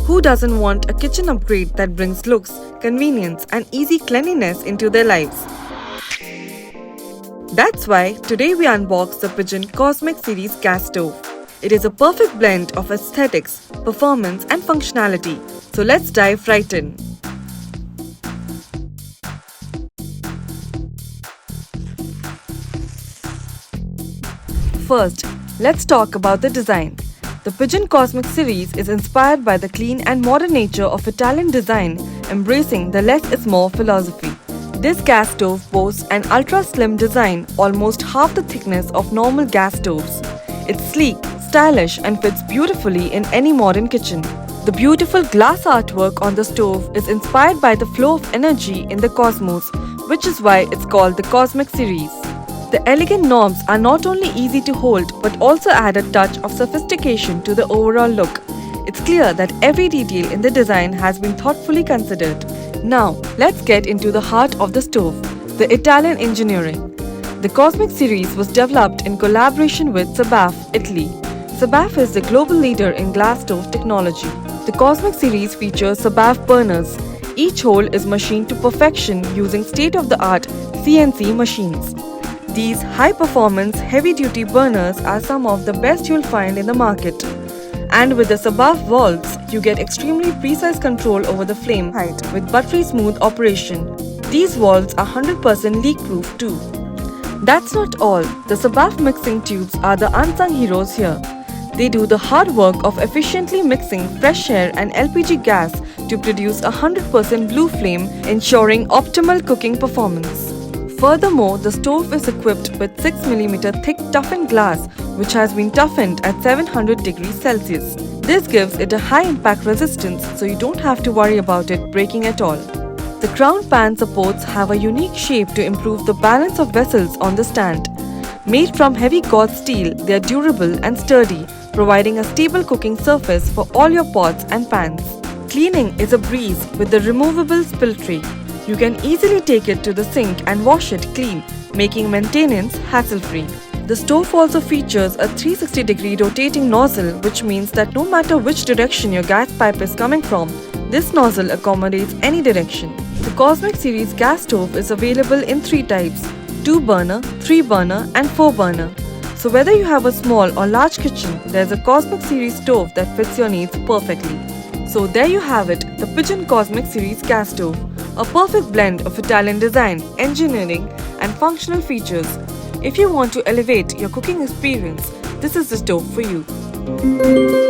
Who doesn't want a kitchen upgrade that brings looks, convenience, and easy cleanliness into their lives? That's why today we unbox the Pigeon Cosmic Series gas stove. It is a perfect blend of aesthetics, performance, and functionality. So let's dive right in. First, let's talk about the design. The Pigeon Cosmic series is inspired by the clean and modern nature of Italian design, embracing the less is more philosophy. This gas stove boasts an ultra-slim design, almost half the thickness of normal gas stoves. It's sleek, stylish, and fits beautifully in any modern kitchen. The beautiful glass artwork on the stove is inspired by the flow of energy in the cosmos, which is why it's called the Cosmic series. The elegant knobs are not only easy to hold but also add a touch of sophistication to the overall look. It's clear that every detail in the design has been thoughtfully considered. Now, let's get into the heart of the stove, the Italian engineering. The Cosmic series was developed in collaboration with Sabaf, Italy. Sabaf is the global leader in glass stove technology. The Cosmic series features Sabaf burners. Each hole is machined to perfection using state-of-the-art CNC machines. These high-performance, heavy-duty burners are some of the best you'll find in the market. And with the Sabaf valves, you get extremely precise control over the flame height with buttery smooth operation. These valves are 100% leak-proof too. That's not all. The Sabaf mixing tubes are the unsung heroes here. They do the hard work of efficiently mixing fresh air and LPG gas to produce a 100% blue flame, ensuring optimal cooking performance. Furthermore, the stove is equipped with 6mm thick toughened glass which has been toughened at 700 degrees Celsius. This gives it a high impact resistance, so you don't have to worry about it breaking at all. The crown pan supports have a unique shape to improve the balance of vessels on the stand. Made from heavy gauze steel, they are durable and sturdy, providing a stable cooking surface for all your pots and pans. Cleaning is a breeze with the removable spill tray. You can easily take it to the sink and wash it clean, making maintenance hassle-free. The stove also features a 360-degree rotating nozzle, which means that no matter which direction your gas pipe is coming from, this nozzle accommodates any direction. The Cosmic series gas stove is available in 3 types: 2-burner, 3-burner and 4-burner. So whether you have a small or large kitchen, there's a Cosmic series stove that fits your needs perfectly. So there you have it, the Pigeon Cosmic series gas stove. A perfect blend of Italian design, engineering, and functional features. If you want to elevate your cooking experience, this is the stove for you.